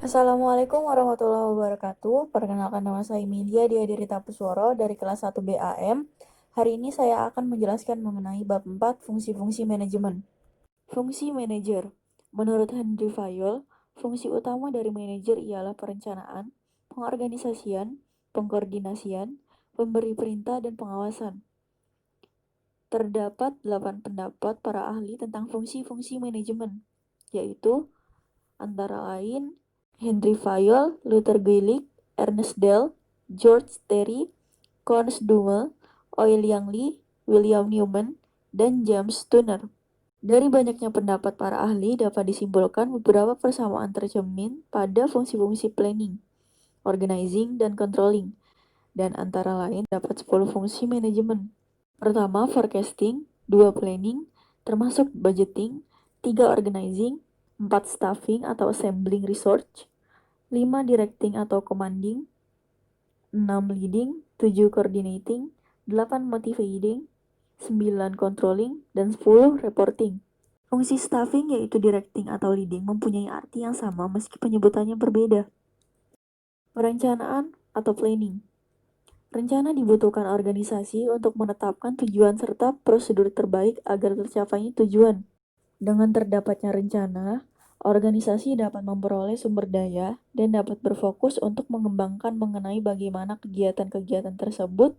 Assalamualaikum warahmatullahi wabarakatuh. Perkenalkan, nama saya Emilia Diadirita Pusworo dari kelas 1 BAM. Hari ini saya akan menjelaskan mengenai bab 4 fungsi-fungsi manajemen. Fungsi manajer. Menurut Henry Fayol, fungsi utama dari manajer ialah perencanaan, pengorganisasian, pengkoordinasian, pemberi perintah, dan pengawasan. Terdapat 8 pendapat para ahli tentang fungsi-fungsi manajemen, yaitu antara lain Henry Fayol, Luther Gulick, Ernest Dell, George Terry, Connors Dummel, Oiliang Lee, William Newman, dan James Turner. Dari banyaknya pendapat para ahli dapat disimpulkan beberapa persamaan tercermin pada fungsi-fungsi planning, organizing, dan controlling, dan antara lain dapat 10 fungsi manajemen. Pertama, forecasting, 2 planning, termasuk budgeting, 3 organizing, 4 staffing atau assembling research, 5 directing atau commanding, 6 leading, 7 coordinating, 8 motivating, 9 controlling, dan 10 reporting. Fungsi staffing yaitu directing atau leading mempunyai arti yang sama meski penyebutannya berbeda. Perencanaan atau planning. Rencana dibutuhkan organisasi untuk menetapkan tujuan serta prosedur terbaik agar tercapainya tujuan. Dengan terdapatnya rencana, organisasi dapat memperoleh sumber daya dan dapat berfokus untuk mengembangkan mengenai bagaimana kegiatan-kegiatan tersebut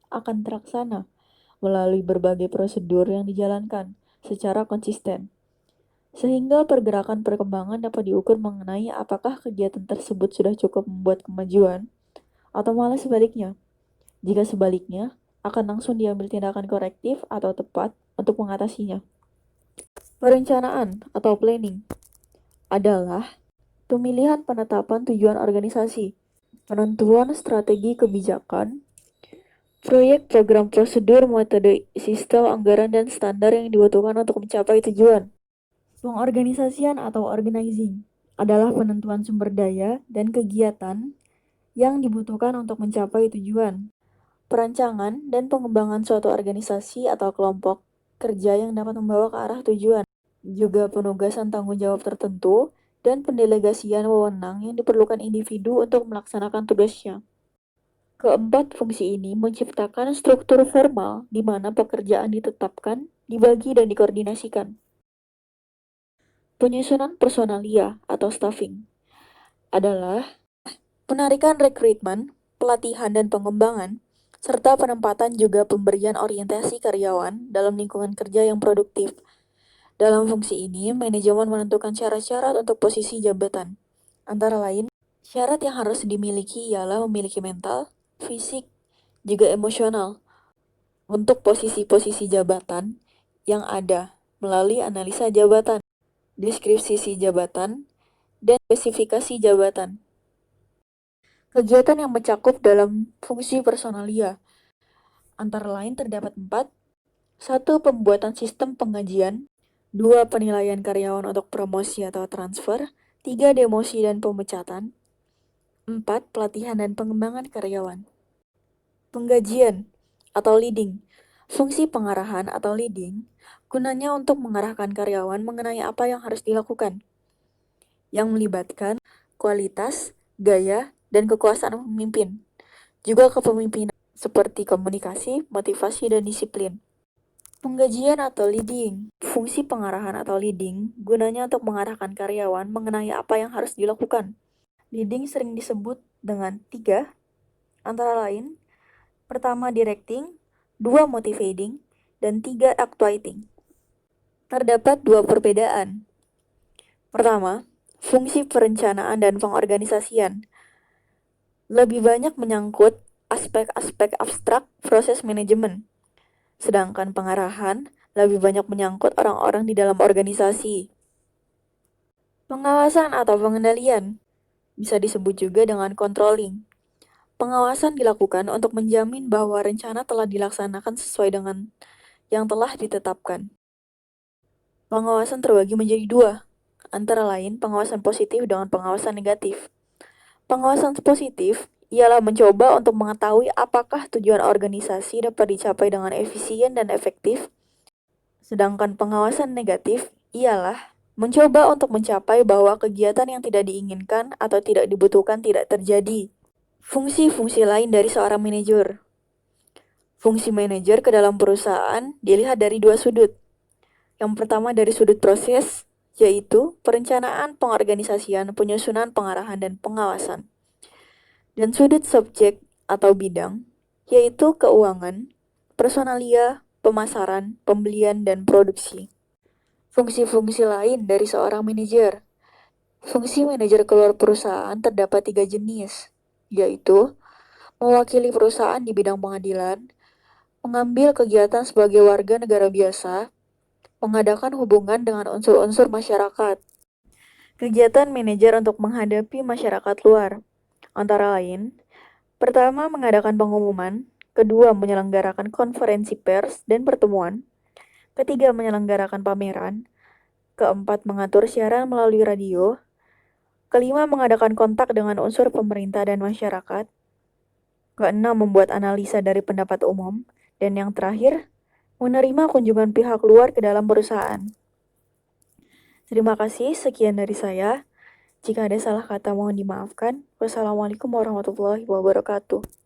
akan terlaksana melalui berbagai prosedur yang dijalankan secara konsisten. Sehingga pergerakan perkembangan dapat diukur mengenai apakah kegiatan tersebut sudah cukup membuat kemajuan atau malah sebaliknya. Jika sebaliknya, akan langsung diambil tindakan korektif atau tepat untuk mengatasinya. Perencanaan atau planning adalah pemilihan penetapan tujuan organisasi, penentuan strategi kebijakan, proyek, program, prosedur, metode, sistem, anggaran, dan standar yang dibutuhkan untuk mencapai tujuan. Pengorganisasian atau organizing adalah penentuan sumber daya dan kegiatan yang dibutuhkan untuk mencapai tujuan. Perancangan dan pengembangan suatu organisasi atau kelompok kerja yang dapat membawa ke arah tujuan. Juga penugasan tanggung jawab tertentu dan pendelegasian wewenang yang diperlukan individu untuk melaksanakan tugasnya. Keempat fungsi ini menciptakan struktur formal di mana pekerjaan ditetapkan, dibagi, dan dikoordinasikan. Penyusunan personalia atau staffing adalah penarikan rekrutmen, pelatihan dan pengembangan, serta penempatan juga pemberian orientasi karyawan dalam lingkungan kerja yang produktif. Dalam fungsi ini, manajemen menentukan syarat-syarat untuk posisi jabatan. Antara lain, syarat yang harus dimiliki ialah memiliki mental, fisik, juga emosional untuk posisi-posisi jabatan yang ada melalui analisa jabatan, deskripsi jabatan, dan spesifikasi jabatan. Kegiatan yang mencakup dalam fungsi personalia antara lain terdapat 4. 1. Pembuatan sistem pengajian. 2. Penilaian karyawan untuk promosi atau transfer. 3. Demosi dan pemecatan. 4. Pelatihan dan pengembangan karyawan. Penggajian atau leading. Fungsi pengarahan atau leading gunanya untuk mengarahkan karyawan mengenai apa yang harus dilakukan, yang melibatkan kualitas, gaya, dan kekuasaan pemimpin. Juga kepemimpinan seperti komunikasi, motivasi, dan disiplin. Penggajian atau leading. Fungsi pengarahan atau leading gunanya untuk mengarahkan karyawan mengenai apa yang harus dilakukan. Leading sering disebut dengan 3, antara lain, pertama directing, 2 motivating, dan 3 actuating. Terdapat 2 perbedaan. Pertama, fungsi perencanaan dan pengorganisasian lebih banyak menyangkut aspek-aspek abstrak proses manajemen, sedangkan pengarahan lebih banyak menyangkut orang-orang di dalam organisasi. Pengawasan atau pengendalian bisa disebut juga dengan controlling. Pengawasan dilakukan untuk menjamin bahwa rencana telah dilaksanakan sesuai dengan yang telah ditetapkan. Pengawasan terbagi menjadi 2, antara lain pengawasan positif dengan pengawasan negatif. Pengawasan positif ialah mencoba untuk mengetahui apakah tujuan organisasi dapat dicapai dengan efisien dan efektif. Sedangkan pengawasan negatif ialah Mencoba untuk mencapai bahwa kegiatan yang tidak diinginkan atau tidak dibutuhkan tidak terjadi. Fungsi-fungsi lain dari seorang manajer. Fungsi manajer ke dalam perusahaan dilihat dari dua sudut. Yang pertama dari sudut proses, yaitu perencanaan, pengorganisasian, penyusunan, pengarahan, dan pengawasan. Dan sudut subjek atau bidang, yaitu keuangan, personalia, pemasaran, pembelian, dan produksi. Fungsi-fungsi lain dari seorang manajer. Fungsi manajer keluar perusahaan terdapat 3 jenis, yaitu mewakili perusahaan di bidang pengadilan, mengambil kegiatan sebagai warga negara biasa, mengadakan hubungan dengan unsur-unsur masyarakat. Kegiatan manajer untuk menghadapi masyarakat luar, antara lain, pertama, mengadakan pengumuman, kedua, menyelenggarakan konferensi pers dan pertemuan, ketiga, menyelenggarakan pameran, keempat, mengatur siaran melalui radio, kelima, mengadakan kontak dengan unsur pemerintah dan masyarakat, keenam, membuat analisa dari pendapat umum, dan yang terakhir, menerima kunjungan pihak luar ke dalam perusahaan. Terima kasih, sekian dari saya. Jika ada salah kata mohon dimaafkan. Wassalamualaikum warahmatullahi wabarakatuh.